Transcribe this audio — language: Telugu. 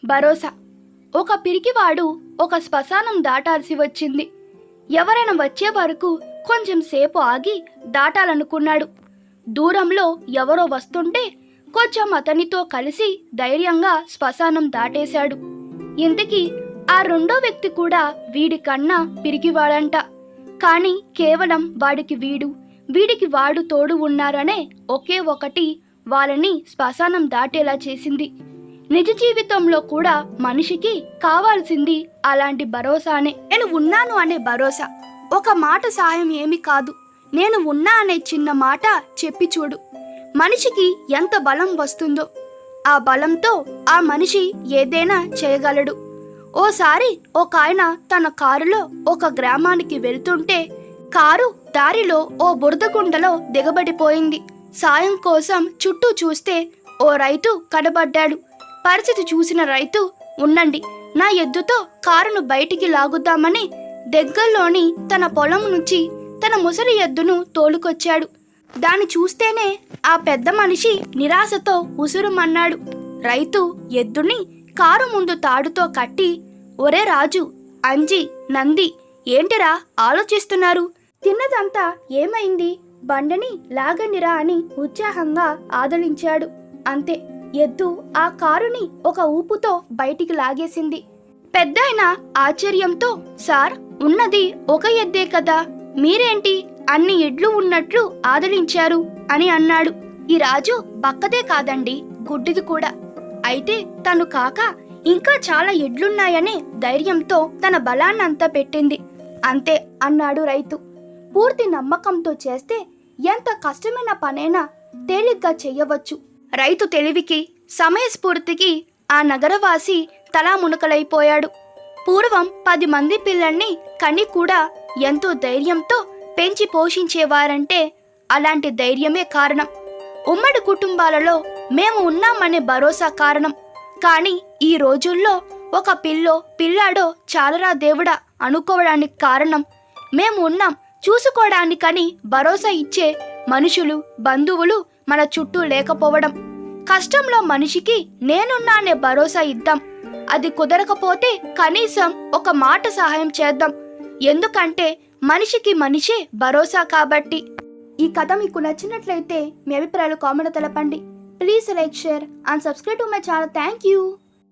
భరోసా. ఒక పిరికివాడు ఒక శ్మశానం దాటాల్సి వచ్చింది. ఎవరైనా వచ్చే వరకు కొంచెం సేపు ఆగి దాటాలనుకున్నాడు. దూరంలో ఎవరో వస్తుంటే కొంచెం అతనితో కలిసి ధైర్యంగా శ్మశానం దాటేశాడు. ఇంతకీ ఆ రెండో వ్యక్తి కూడా వీడి కన్నా పిరికివాడంట. కానీ కేవలం వీడికి వాడు తోడు ఉన్నారనే ఒకే ఒకటి వాళ్ళని శ్మశానం దాటేలా చేసింది. నిజ జీవితంలో కూడా మనిషికి కావాల్సింది అలాంటి భరోసానే. నేను ఉన్నాను అనే భరోసా. ఒక మాట సాయం ఏమి కాదు, నేను ఉన్నా అనే చిన్న మాట చెప్పి చూడు. మనిషికి ఎంత బలం వస్తుందో ఆ బలంతో ఆ మనిషి ఏదైనా చేయగలడు. ఓసారి ఒక ఆయన తన కారులో ఒక గ్రామానికి వెళ్తుంటే కారు దారిలో ఓ బురదకుండలో దిగబడిపోయింది. సాయం కోసం చుట్టూ చూస్తే ఓ రైతు కనబడ్డాడు. పరిస్థితి చూసిన రైతు, ఉండండి, నా ఎద్దుతో కారును బయటికి లాగుద్దామని దగ్గరలోని తన పొలం నుంచి తన ముసలి ఎద్దును తోలుకొచ్చాడు. దాన్ని చూస్తేనే ఆ పెద్ద మనిషి నిరాశతో ఉసురుమన్నాడు. రైతు ఎద్దుని కారు ముందు తాడుతో కట్టి, ఒరే రాజు, అంజి, నంది, ఏంటిరా ఆలోచిస్తున్నారు? తిన్నదంతా ఏమైంది? బండని లాగండిరా అని ఉత్సాహంగా ఆదలించాడు. అంతే, ఎద్దు ఆ కారుని ఒక ఊపుతో బయటికి లాగేసింది. పెద్దాయన ఆశ్చర్యంతో, సార్, ఉన్నది ఒక ఎద్దే కదా, మీరేంటి అన్ని ఎడ్లు ఉన్నట్లు ఆదలించారు అని అన్నాడు. ఈ రాజు బక్కదే కాదండి, గుడ్డిది కూడా. అయితే తను కాక ఇంకా చాలా ఎడ్లున్నాయనే ధైర్యంతో తన బలాన్నంతా పెట్టింది. అంతే అన్నాడు రైతు. పూర్తి నమ్మకంతో చేస్తే ఎంత కష్టమైన పనైనా తేలిగ్గా చెయ్యవచ్చు. రైతు తెలివికి, సమయస్ఫూర్తికి ఆ నగరవాసి తలా మునకలైపోయాడు. పూర్వం 10 మంది పిల్లల్ని కని కూడా ఎంతో ధైర్యంతో పెంచి పోషించేవారంటే అలాంటి ధైర్యమే కారణం. ఉమ్మడి కుటుంబాలలో మేము ఉన్నామనే భరోసా కారణం. కానీ ఈ రోజుల్లో ఒక పిల్లాడో చాలరా దేవుడా అనుకోవడానికి కారణం మేము ఉన్నాం చూసుకోవడానికని భరోసా ఇచ్చే మనుషులు, బంధువులు మన చుట్టూ లేకపోవడం. కష్టంలో మనిషికి నేనున్నా అనే భరోసా ఇద్దాం. అది కుదరకపోతే కనీసం ఒక మాట సహాయం చేద్దాం. ఎందుకంటే మనిషికి మనిషే భరోసా కాబట్టి. ఈ కథ మీకు నచ్చినట్లయితే మీ అభిప్రాయాలు కామెంట్ తెలపండి. Please like, share and subscribe to my channel. Thank you.